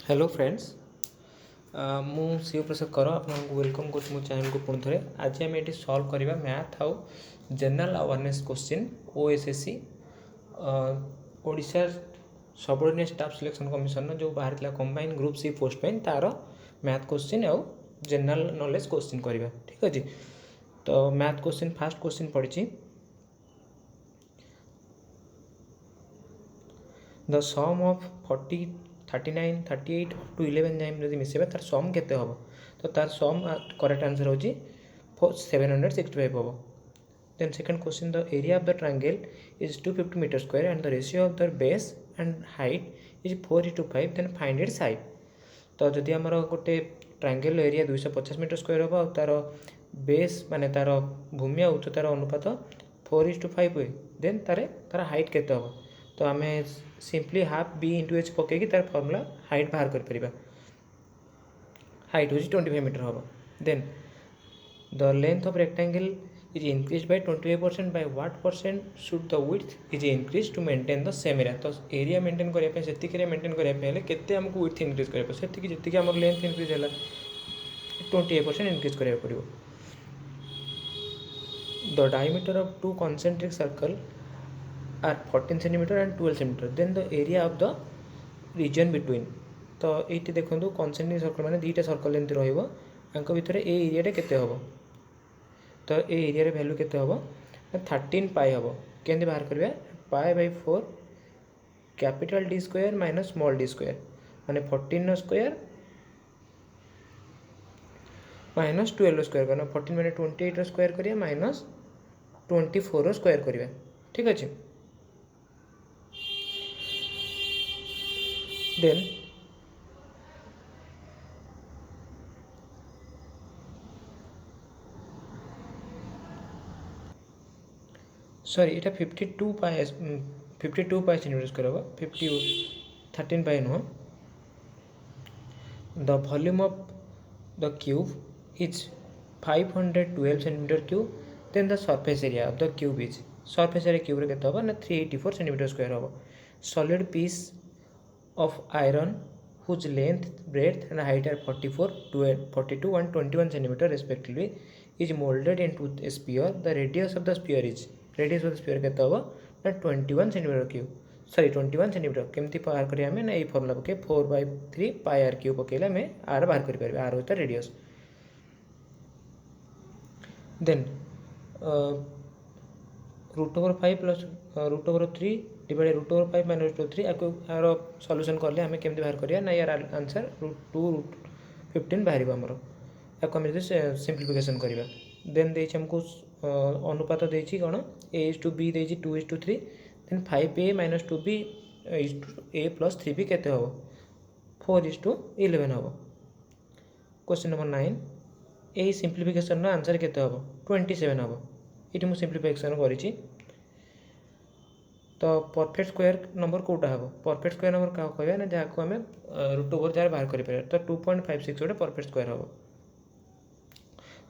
Hello friends मु शिवप्रसाद कर आपको वेलकम कर मो चैनल को पुणी थे आज आम ये सल्व करवा मैथ आउ general awareness question OSSC Odisha subordinate staff selection commission जो बाहर कंबाइन ग्रुप सी पोस्ट पे तार मैथ क्वेश्चन आउ जनरल नॉलेज क्वेश्चन करवा ठीक अच्छे। तो मैथ क्वेश्चन फास्ट क्वेश्चन पड़ी the sum of 40 39 38 up to 11 जाए जब मिसेबा तार सम केते हम तो तार सम करेक्ट आंसर होची 765 हम। Then second question the area of the triangle is 250 metre square and the ratio of the base and height is 4:5 then find its height. तो जदि आमर गोटे ट्रायंगल एरिया 250 मीटर स्क्वायर हम और तार base माने तार भूमि और उच्चतार अनुपात 4:5 हुए देन तार हाइट केते हम। तो आम simply half B into H पकईकि तार फर्मूला हाइट बाहर कर हाइट हूँ 25 मीटर हम। Then the length of rectangle is increase by 25% by what percent should the width is increase to maintain the same area. तो एरिया मेंटेन करने से maintain करने केते हमको विड्थ इंक्रीज करने से आम लेंथ इंक्रीज है 28% इंक्रीज करा पड़ो। The diameter of to concentric circle are 14 cm and 12 cm then the area of the region between। तो ये देखो कॉन्सेंट्रिक सर्कल माने दुईटा सर्कल एमती रही भितर ए एरिया केते हम। तो ए एरिया वैल्यू केते हम 13 पाई हम केमती बाहर करवा पाई/4 capital D square minus small D square माने 14 स्क्वायर माइनस 12 स्क्वायर करना 14 माने 28 स्क्वायर करिया माइनस 24 स्क्वायर करिया ठीक अच्छे। देन सॉरी এটা 52 पाई सेंटीमीटर स्क्वायर होगा 13 पाई नुह। The volume of the cube is 512 centimetre cube then the surface area of the cube is surface area cube केते होगा ना 384 सेंटीमीटर स्क्वायर होगा। Solid piece of iron whose length, breadth and height are 44, 42 and 21 cm respectively is molded into a sphere. The radius of the sphere is केते होगा ना 21 cm cube sorry 21 cm केमती बाहर करिया हमें ना ये फॉर्मूला पके 4/3 पाई आर क्यूब पकेला हमें आर बाहर कर पारे आर होता radius. Then √5 plus √3 divide √5 minus √3 आपको यार सॉल्यूशन करले हमें केमती बाहर करिया ना यार आंसर √2 √15 बाहर आमर आपको आम सिंप्लिफिकेशन करवा। देन दे हमको अनुपात देती कौन A:B देती 2:3 then 5A minus 2B A+3B केते हम 4:11 हम। क्वेश्चन नंबर 9 यही सिंप्लिफिकेशन आंसर केते हम 27 हम। ये मुझे सिंप्लिफिकेशन करी। तो परफेक्ट स्क्वायर नंबर कौटा हम परफेक्ट स्क्वायर नंबर क्या कहना ना जहाँ को आम √/4 बाहर कर तो 2.56 गोटे परफेक्ट स्क्वायर हम।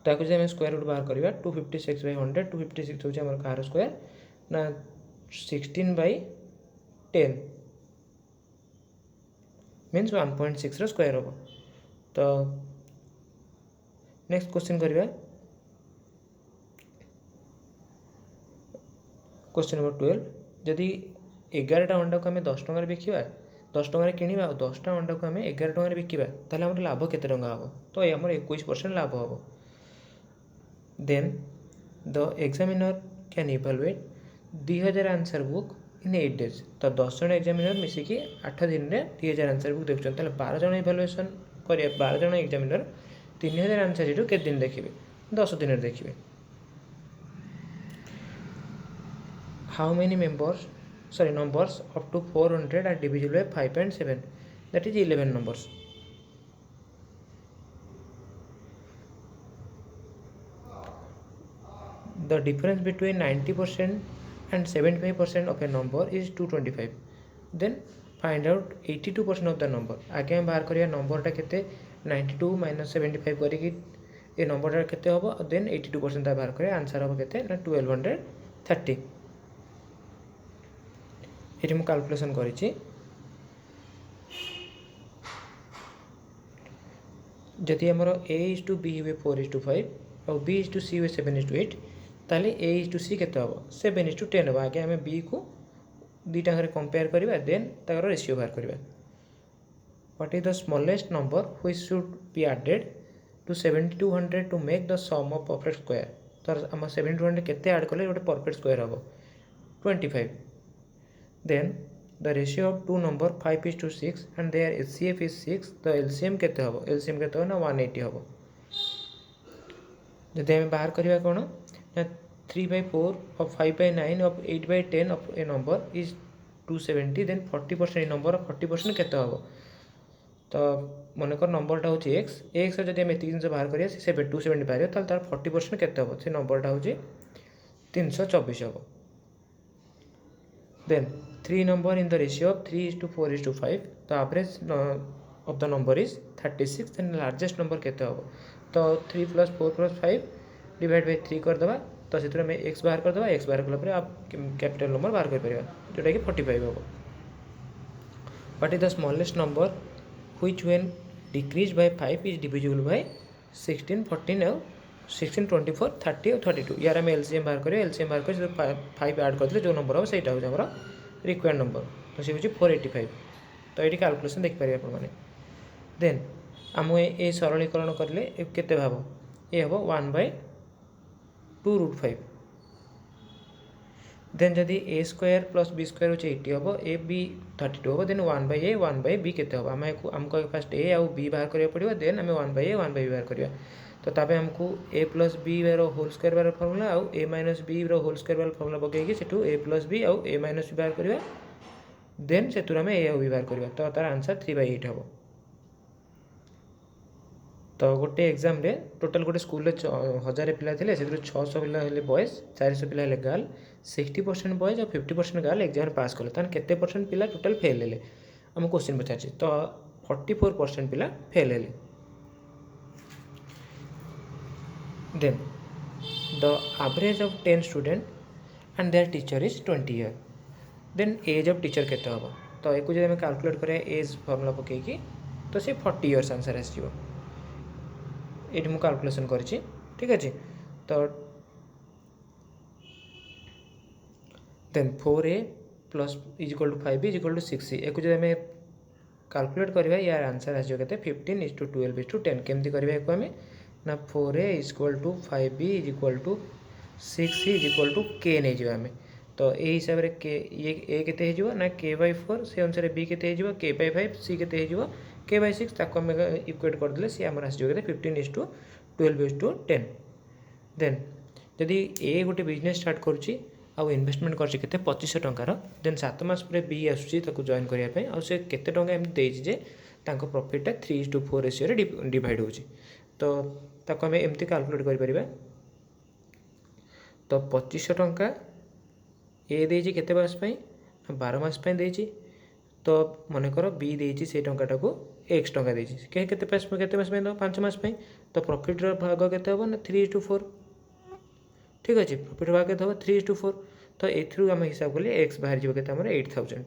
ताकि आम स्क्वायर रूट बाहर करवा 256/100 256 हूँ आम कार स्क्वायर ना 16/10 मीन्स 1.6 स्क्वायर हम। तो नेक्स्ट क्वेश्चन करवा क्वेश्चन नंबर 12 जदि 11टा अंडा को आम 10 टकर बिकवा 10 टकर किणवा 10टा अंडा को आम 11 टकर बिकवा ताहले आम लाभ केते टंका हम तो ये आम 21% लाभ हम। Then the examiner can evaluate 2000 answer book in 8 days. तो 10 जन एग्जामिनर मिसिकी 8 दिन में 2000 आंसर बुक देखते 12 जन इवालुएसन कर 12 जन एग्जामिनर 3000 आंसर शीट के दिन देखिए 10 दिन देखिए। How many numbers up to 400 are divisible by 5 and 7 that is 11 numbers। The difference between 90% and 75% of a number is 225 then find out 82% of the number। आगे हम बाहर करिया नंबरटा केते 92 माइनस 75 करिकी ये नंबरटा केते होबो देन 82% बाहर करिया आंसर होबो केते ना 1230। ये मुझे कैलकुलेशन करी जदि आमर A:B हुए 4:5 और B:C हुए 7:8 ताले A:C केते हम 7:10 हम आगे आम B को दुईटा कंपेयर करवा देन तार रेशियो बाहर करवा what is the smallest number which should be added to 7200 to make the sum of perfect square तो आम 7200 केते ऐड कले गोटे परफेक्ट स्क्वायर हम 25 then the ratio of two number 5:6 and their HCF is 6 the LCM केते हम LCM केते हो ना 180 हम जदि आम बाहर करवा कौन ना 3/4 of 5/9 of 8/10 of a number is 270 then 40% A number 40% केते हम तो मनकर नंबरटा हूँ एक्स एक्स जब आम एति जिन बाहर करिया से 270 बाहर तार 40% केते हम से नंबरटा हूँ 324 हम then 3 number in the ratio of 3:4:5 the average of the number is 36 then largest number केते हम तो 3 + 4 + 5 डिवाइड बाय 3 कर दबा तो से में x बाहर कर दबा x बाहर कला पर आप कैपिटल नंबर बाहर कर परिबा जोटा कि 45 हम what is the smallest number which when decrease by 5 is divisible by 16 14 और 16 24 30 और 32 यार आम एलसीएम बाहर करें एलसीएम बाहर कर 5 ऐड करते जो नंबर हम सहीटा हूँ रिक्वायर्ड नंबर तो सी हूँ 485 तो ये कैलकुलेशन देखिपारे आपने देन आम ये सरलीकरण करें केते भाव ये हम 1/2√5 देन जदि a² + b² होचे 80 हम a b 32 हम देन 1/a 1/b केते हम आमको फास्ट a आउ b बाहर करिया पड़िबा देन आम 1/a 1/b बाहर करिया तो तापे हमको a + b रो होल स्क्वायर वाला फार्मूला आउ a - b रो होल स्क्वायर वाला फार्मूला पकईकि सेठू a + b आउ a - b बाहर करिया देन सेतुर आम a आउ b बाहर करिया तो तार आंसर 3/8 हम तो गोटे एग्जाम रे टोटल गोटे स्कूल 1000 पिला थे से 600 पिला हेले बॉयज 400 पिला हेले गर्ल 60% बॉयज और 50% गर्ल एग्जाम पास कले तान केते परसेंट पिला टोटल फेल हेले हम क्वेश्चन पचार तो 44% पिला फेल हेले then the average of 10 student and their teacher is 20 year then age of teacher केते हम तो एक जब हम कैलकुलेट करें एज फॉर्मूला पकईकि तो से 40 इयर्स आंसर आसो ये मुझे कैलकुलेशन कर ठीक अच्छे तो देन 4a + = 5b = 6c एक जब आम कैलकुलेट करवा यार आंसर आसो के 15:12:10 केमती करवा आम ना 4a = 5b = 6c = k नहीं जावा आम तो ये हिसाब से के ये ए केते हो ना k/4 से अनुसार b केते हो k/5 c केते हो k/6 ताको आम इक्वेट करदे सी आम आसो 15:12:10 देन जदि ए गोटे बिजनेस स्टार्ट करुच्ची आउ इन्वेस्टमेंट कर 2500 टंकार देन 7 मास पर बी आसूँ जॉइन करने आउ से केते टंका एमती देजे तांको प्रॉफिटा 3:4 रेशियो रे डिवाइड हो तो ताको आम एमती कैलकुलेट कर तो 2500 टंका ए देजी केते मास पई 12 मास पई देजी तो मनकर बी देजी से टंकाटा को एक्स टंका देजी केते मास पई दो 5 मास पई तो प्रॉफिट रो भाग केते हो ना 3:4 ठीक अच्छे प्रॉफिट भाग केते हो 3:4 तो एथरू आम हिसाब कले एक्स बाहर जीव केते हमर 8000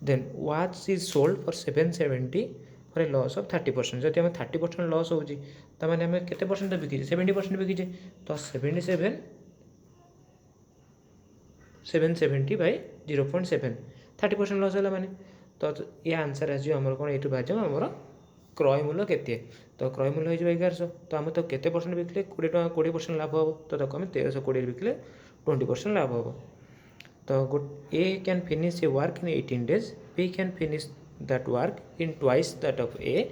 then watch is sold for 770 for a loss of 30% जब आम 30% लॉस होची त माने आम केते परसेंट बिकिजे 70% बिकिजे तो 770 बाय 0.7 30% लॉस है माने तो ये आंसर आसो आम कौन ये बाहर आमर क्रय मूल्य केते तो क्रय मूल्य हो 1100 तो आम तो केते परसेंट बिकले 20 टका 20% लाभ हम तो आम 1320 बिकले 20% लाभ हम तो A can finish a work in 18 days B can finish that work in twice that of A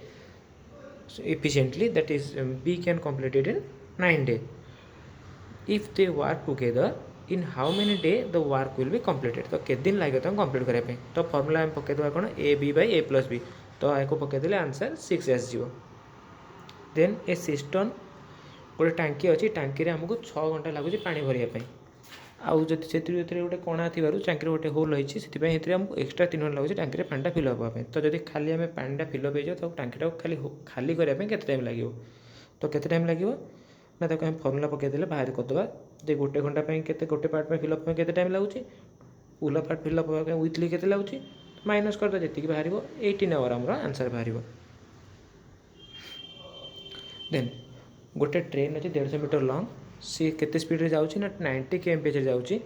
efficiently that is b can complete it in 9 days if they work together in how many day the work will be completed तो के दिन लगे complete करने तो formula आम पकईदे कौन ab/a+b तो आपको पकईदे आंसर 6 आसो देन ए सिस्टम गोटे टांकी अच्छी टांकी आमको 6 घंटा लगुच पा भरवाई आउ जब से गोटे कणा थी टांकी गोटे होल रही से आमको एक्सट्रा 3 घंटा लगुच टांकी पानी फिलअप हाँपी तो जब खाली आम पानी फिलअप हो तो टांकी खाली खाली करने के टाइम लगे तो के टाइम लगे ना ताको आम फॉर्मूला पकईदे बाहर करदे जे गोटे घंटा के गोटे पार्ट में फिलअप के टाइम लगुच पूरा पार्ट फिलअप वीकली के लगुच माइनस करदे जी बाहर 18 आवर आमर आंसर बाहर देन गोटे ट्रेन अच्छे 150 मीटर लॉन्ग सी केते स्पीड जाऊँगी ना 90 kmph जाऊँगी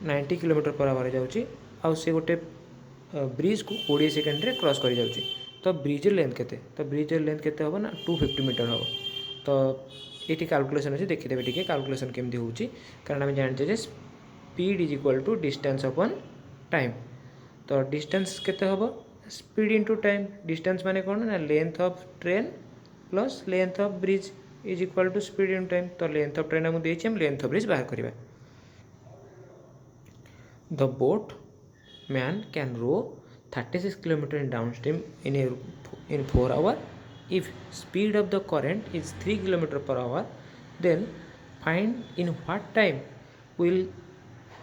90 किलोमीटर पर आवर जाऊँगी आउ सी गोटे ब्रिज को 20 सेकेंड रे क्रॉस कर जाऊँगी तो ब्रिज लेंथ केते तो ब्रिज लेंथ केते हम ना 250 मीटर हम तो ये कैलकुलेशन अच्छे देखीदे टी कैलकुलेशन केमती हो कारण आम जाने speed is equal to distance upon time तो डिस्टेंस केते हम स्पीड इंटू टाइम डिस्टेंस माने कौन ना length of train plus length of bridge is equal to speed in time तो लेंथ ऑफ ट्रेन आमको देम लेंथ ऑफ ब्रिज बाहर करवा the boatman can row 36 kilometre in downstream in 4 hours if speed of the current is 3 kilometer per hour then find in what time will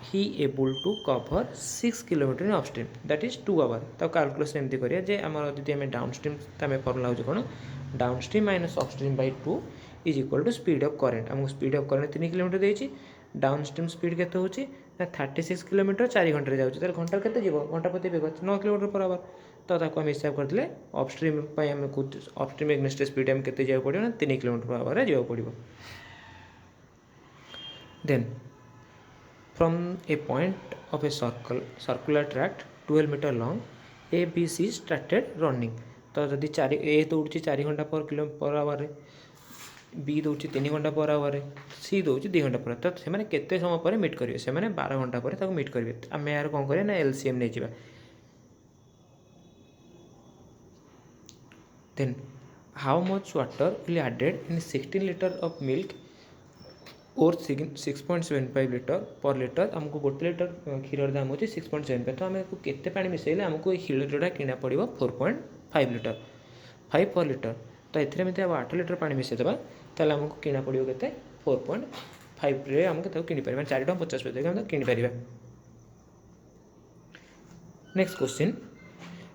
he able to cover 6 kilometer in upstream that is 2 hour तो calculation एमती करिया जे आम जदि आम down stream आम formula हो कौन downstream minus upstream by 2 is equal to speed of current आमको स्पीड ऑफ करेंट 3 किलोमीटर देती डाउन स्ट्रीम स्पीड के होची ना 36 किलोमीटर 4 घंटे जाऊँगी तो घंटा के घंटा प्रति बेग 9 किलोमीटर पर आवर तो आम हिसाब करते अपस्ट्रीम आम अपस्ट्रीम एग्नेस्ट स्पीड आम के जावाक पड़ो ना 3 किलोमीटर पर आवर जावाक पड़ो then from a point of a circular tract 12 metre long A B C started running तो जदि 4 ए दौड़ी 4 घंटा पर आवर बी दौड़ी 3 घंटा पर आवर सी दौड़ी 2 घंटा पर तो से केते समय पर मीट करेंगे से 12 घंटा पर मीट करेंगे आम यार कौन करें ना एलसीएम नहीं जावा then how much water will added in 16 litre of milk और 6.75 लीटर पर लीटर आमको गोटे लीटर क्षीर दाम हो 6.75 तो आम केते पानी मिसेले आमको क्षीरटा किना पड़ो 4.5 लीटर 5 पर लीटर तो ये 8 लीटर पानी मिसेदेवा ताल आमको किना पड़ो के 4.5 रे आमको किनी पार 4 टଙ୍କା 50 पैसा आम किनी पार next question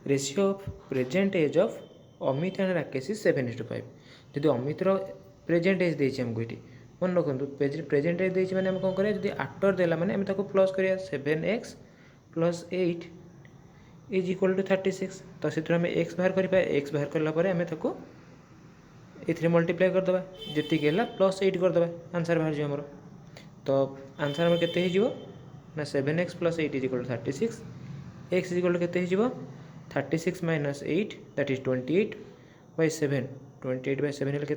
ratio of present age of Amit and Rakesh 7:5 जदि अमितर प्रेजेंट एज देती आमको ये मन रखु प्रेजेंट एज देती मैंने कौन करें जब आफ्टर देला मैंने प्लस करिया 7x plus 8 is equal to 36 तो से आम एक्स बाहर करें एक्स बाहर कलापर आम ये मल्टीप्लाई करदे जी प्लस 8 करदे आंसर बाहर जामर तो आंसर आम के ना 7x plus 8 is equal to 36 x is equal to के 36 minus 8 that is 28 by 7 28 by 7 के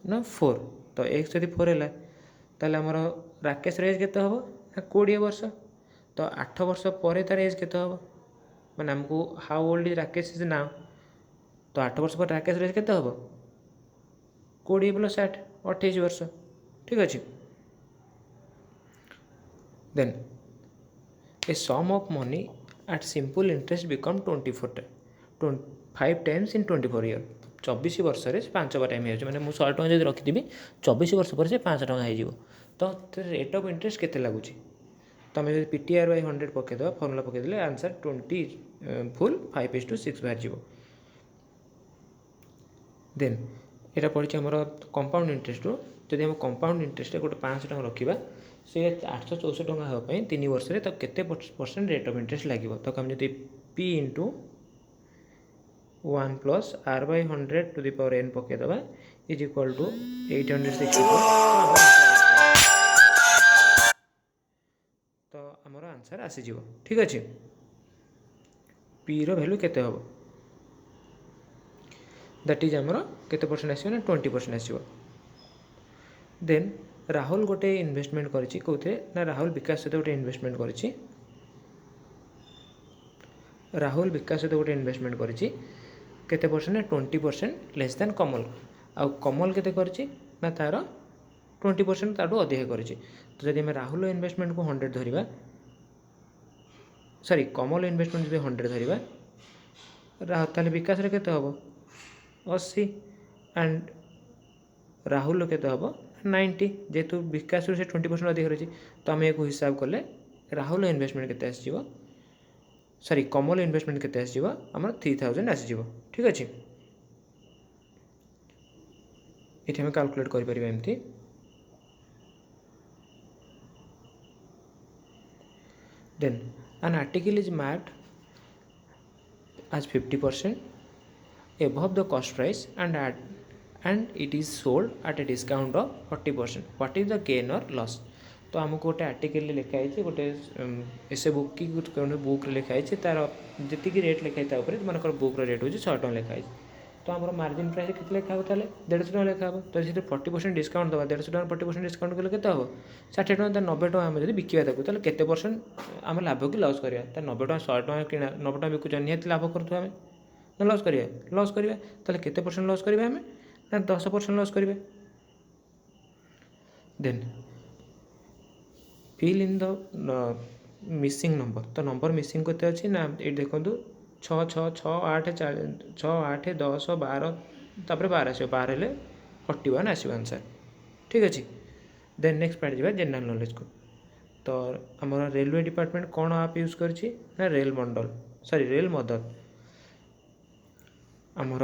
ना 4 तो एक्स जब 4 है ताल आमर राकेश एज के हम ना 20 वर्ष तो 8 वर्ष पर तार एज के हम मैंने आमको how old is Rakesh is now तो 8 वर्ष पर राकेश एज के हम 20 प्लस 8 28 वर्ष ठीक अच्छे then a sum of money at simple interest become 5 times in 24 year 24 वर्ष से 5 बार टाइम हो मैंने 100 टଙ୍କା जब रखिदेवी 24 वर्ष पर से 5 टଙ୍କା हो तो रेट ऑफ इंटरेस्ट केते लगुच तो आम जो PTR बाई 100 पकईदे फर्मुला पकईदे आंसर 20 फुल 5:6 बाहर जाव देन यहाँ पड़ी आमर कंपाउंड इंटरेस्ट जब आम कंपाउंड इंटरेस्ट गोटे 500 टଙ୍କା रखा से 864 टଙ୍କା हाँपाई 3 वर्ष तो केते परसेंट रेट ऑफ इंटरेस्ट लगे तो आम जो P into 1 plus R by 100 to the power n पकईदे इज इक्वल टू 864 तो आमर आंसर आसीज ठीक अच्छे पी रो वैल्यू केते हम दैट इज आमर केते परसेंट आसो ना 20% आसो देन राहुल गोटे इन्वेस्टमेंट करिछि कोथे ना राहुल विकास सहित गोटे इन्वेस्टमेंट करिछि राहुल विकास सहित गोटे इन्वेस्टमेंट करिछि केते परसेंट ना 20% लेस देन कमल आ कमल केते करिछि ना तार 20% ताडू अधिक करिछि तो जदि हम राहुल इन्वेस्टमेंट को 100 धरिबा सॉरी कमल इन्वेस्टमेंट जदि 100 धरिबा ताले विकास रे केते हबो 80 एंड राहुल केते हबो 90 जेहेतु विकास से 20% अधिक रही तो आम एक हिसाब कले राहुल इन्वेस्टमेंट केते आसीजिवो सॉरी कमल इन्वेस्टमेंट केते आसीजिवो हमर 3000 आसीजिवो ठीक अच्छे ये आम कैलकुलेट कर परिबा एमती then an article is marked as 50% above the cost price and and it is sold at a discount of 40%. What is the gain or loss? तो आमको गोटे आर्टिकल लिखाई गोटे एसे बुक कि गोटे बुक लिखाई तार जी रेट लिखाई मनकर बुक्र रेट हूँ 100 टଙ୍କା लिखाई. तो आम मार्जिन प्राइस के लिखा हे 150 टଙ୍କା लिखा हे. तो से 40% डिस्काउंट देवा 150 टଙ୍କା 40% डिस्काउंट कले के 60 टଙ୍କା 90 टଙ୍କା आम जब बिका ताको केते परसेंट आम लाभ कि लॉस करिया 90 टଙ୍କା 100 टଙ୍କା कि 90 टଙ୍କା बिकुचा निहाती लाभ करूँ आम ना लॉस करिया लॉस करिया ताले केते परसेंट लॉस करिया आम ना 10% लॉस करिया. Then fill in the missing number. तो नंबर मिसिंग केते अच्छी ना ये देखो 6 6 6 8 6 8 10 12 तापर 12 आस 12 हेल्ले 41 आसो आंसर. ठीक अच्छे. देन नेक्स्ट पार्ट जावा जनरल नॉलेज को. तो आम रेलवे डिपार्टमेंट कौन आप यूज कर रेल मंडल सॉरी रेल मदर. आमर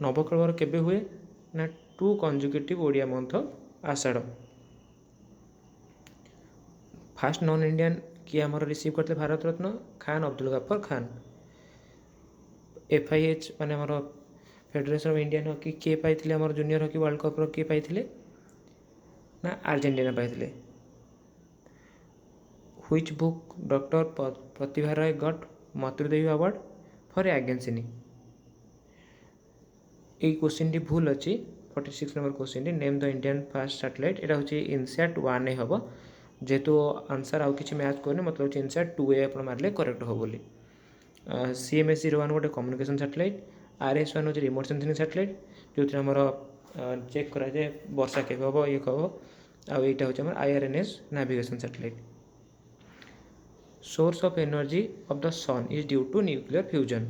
नवकलवर केबे हुए ना 2 consecutive Odia month of Ashadh. Fast non Indian किए आमर रिसीव करते भारत रत्न खान अब्दुल गफ्फर खान. FIH माने आमर फेडरेशन ऑफ इंडियन हॉकी किए पाई आमर जूनियर हॉकी वर्ल्ड कप किए पाई ना अर्जेंटीना पाई. Which book doctor Pratibha Rai got Matrudevi award for एगेंसिनी. ये क्वेश्चन टी भूल अच्छी 46 नंबर क्वेश्चन टी name the Indian first satellite. यहाँ हूँ इनसैट 1A हम जेहेतु आंसर आउ कि मैच करनी मतलब इनसैट 2A आप मारे करेक्ट हो बोली. CMS-01 गोटे कम्युनिकेशन सैटेलाइट. RS-1 हूँ रिमोट सेंसिंग सैटेलाइट जो आमर चेक कराए वर्षा के हम ये हम आईटा हूँ IRNS navigation satellite. Source of energy of the sun is due to nuclear fusion.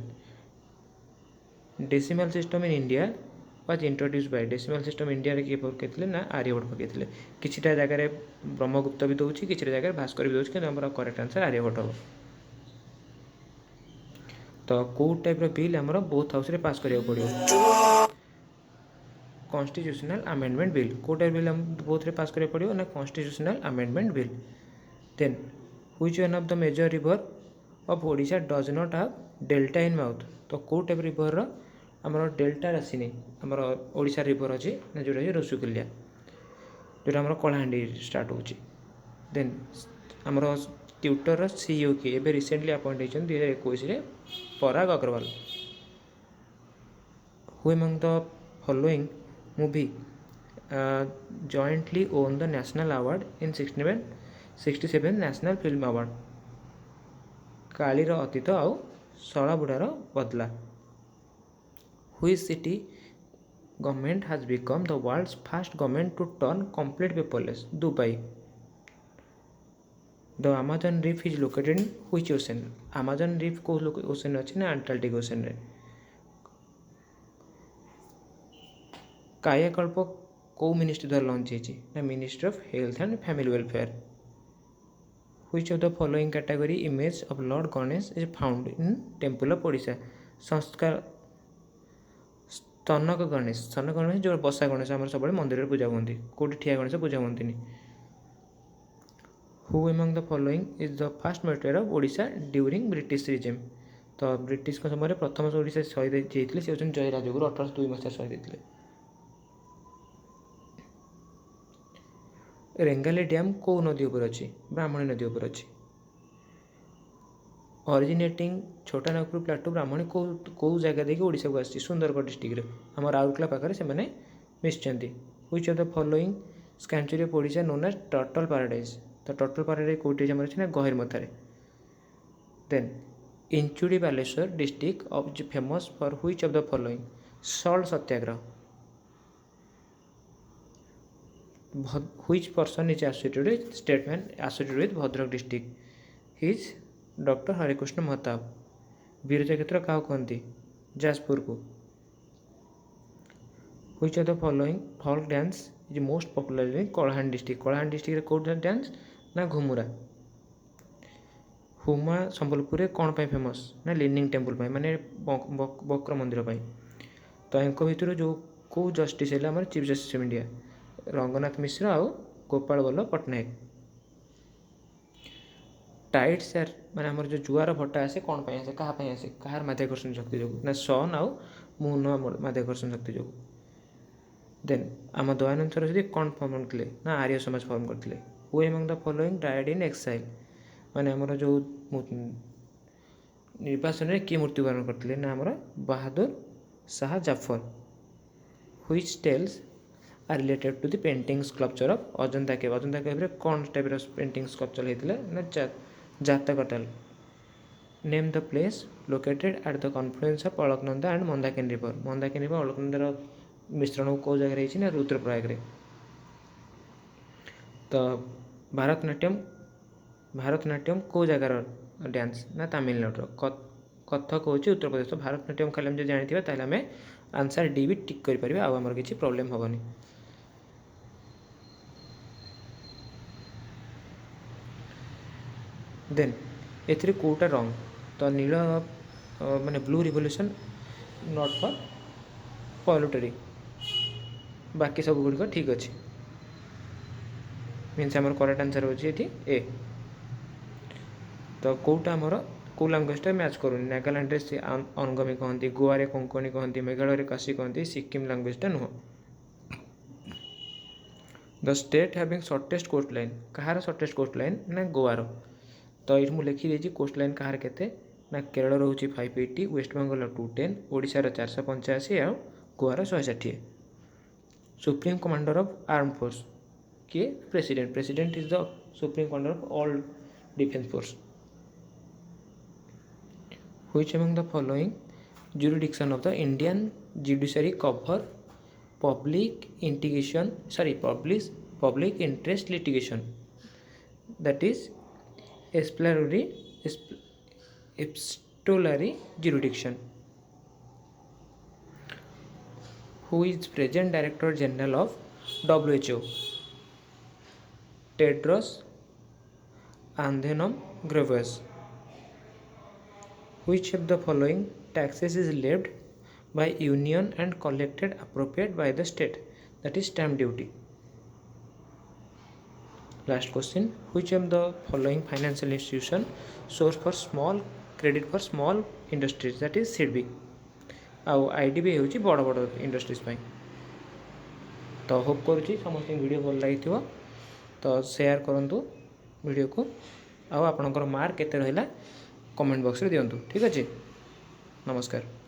Decimal system in India was introduce by decimal system India किए पकड़े ना आर्यभट्ट पकड़े. किसी जगह ब्रह्मगुप्त भी दूसरी किसी जगह भास्कर भी दूसरी कि करेक्ट आंसर आर्यभट्ट हम. तो कौ टाइप बिल आमर बोथ हाउस पास करा पड़ो. कॉन्स्टिट्यूशनल अमेंडमेंट बिल कौ टाइप बिल बोथ पास करा पड़ो ना constitutional amendment bill. Then which one of the major river of Odisha does not have delta in mouth. तो कौ टाइप रिवर आमर डेल्टा आसनी आमर ओडिशा रिवर अच्छी ना जोटा ऋषिकुल्या जोटा आमर कलाहांडी स्टार्ट हो. देन आमर ट्यूटर CEO किए एवं रिसेंटली अपॉइंट होती 2021 Parag Agrawal. Who among the following movie jointly won the national award in 67 national film award. कालीर अतीत आउ शलाबुढ़ार बदला. Which city government has become the world's first government to turn complete paperless. Dubai. The Amazon reef is located in which ocean. Amazon reef को ocean अच्छी ना Antarctic ocean रे. कायाकल्प कौ मिनिस्ट्री द्वारा लॉन्च होती ना ministry of health and family welfare. Which of the following category image of Lord Ganesh is found in temple of Odisha. संस्कार स्तनक गणेश जो बसा गणेश आम सब मंदिर पूजा होती कौटी ठिया गणेश पूजा होती. Who among the following is the first मेट्रोर ऑफ ओडिशा ड्यूरिंग ब्रिटिश रिजिम. तो ब्रिटिश समय प्रथम ओडिशा शहीद होते से होती जय राजगुरु 1802 मसीहा शहीद होते. रेंगाली डैम कौ नदी उपर अच्छी ब्राह्मणी नदी उपर अच्छी. ऑरिजिनेटिंग छोटा नागपुर प्लाटू ब्राह्मणी कौ जगह देखिए ओडिशा को आसी सुंदरगढ़ डिस्ट्रिक्ट आम राउरकेला पाखे से मिशिंट. व्हिच ऑफ द फॉलोइंग स्कैंचुरी of Odisha known as turtle paradise. तो टर्टल पैराडाइज कौटी आम अच्छे ना गहिरमथार. Then Inchudi Baleswar district of famous for which of the following salt satyagraha. Which person is associated with statement associated with Bhadrak district. His doctor Harekrushna Mahtab. Biraja क्षेत्र क्या कहती जाजपुर को. Which of the following folk dance is most popular in Kalahandi district. Kalahandi district कौन dance ना घुमुरा. हुमा संबलपुर कौन पाई famous ना leaning temple माने बक्र मंदिर पाई. तो यहाँ भितर जो कौ जस्टिस है आम chief justice of India Ranganath Mishra आउ गोपाल बल्लभ पट्टनायक. टाइड सेयार माने आमर जो जुआर भट्टा आसे कौन पाई आसे क्या आसे कहार माध्याकर्षण शक्ति जो ना सन आउ मून माध्याकर्षण शक्ति जो. देन आम दयानंद सरस्वती कौन फॉर्म करते ना आर्य समाज फॉर्म करते who among the following died in exile माने आमर जो निर्वासन में किए मृत्युवरण करते ना आमर Bahadur Shah Zafar which tales are related to the painting sculpture of Ajanta cave कौन टाइप पेंटिंग स्कल्पचर होता ना जातकटाल name the place located at the confluence of Alaknanda and Mandakini river अलकनंदार मिश्रण कौ जगह ना रुद्रप्रयाग तो भारतनाट्यम कौ जगार डांस ना तमिलनाडु कथक हूँ उत्तर प्रदेश तो भारतनाट्यम खाली आम जानी ताल आम आंसर डी भी टिक करें आमर किसी प्रोब्लेम हेनी देन एथि कौटा रंग तो नील माने ब्लू रिवोल्यूशन नॉट फॉर पॉल्यूटरी बाकी सब गुड़िक ठीक अच्छे मीन्स आमर करेक्ट आंसर होची ए तो कौटा आमर कौ लांगुएजटा मैच करूनी नागालैंड से अनगमी कहती गोवा कोंकणी कहती मेघालय काशी कहती सिक्किम लांगुएजटा नुह the state having shortest coast line कहार शॉर्टेस्ट कोस्ट लाइन ना गोवार तो ये मुझे लिखी कोस्ट लाइन कहार केते ना केरल रोचे 580 वेस्ट बेंगल 210 ओडिशार 485 और गोवार 160 supreme commander of arm force किए president is the supreme commander of all defence force which among the following jurisdiction of the Indian judiciary cover public interest litigation that is epistolary jurisdiction who is present director general of WHO Tedros Adhanom Ghebreyesus which of the following taxes is levied by union and collected appropriate by the state that is stamp duty last question which of the following financial institution source for small credit for small industries that is SIDBI आउ IDB होची बड़ बड़ industries पाई तो hope करुँची समस्त video भल लगी तो share करंतु वीडियो को आउ आपनकर मार्क केते रहिला कमेंट बॉक्स रे दियंतु ठीक अच्छे नमस्कार।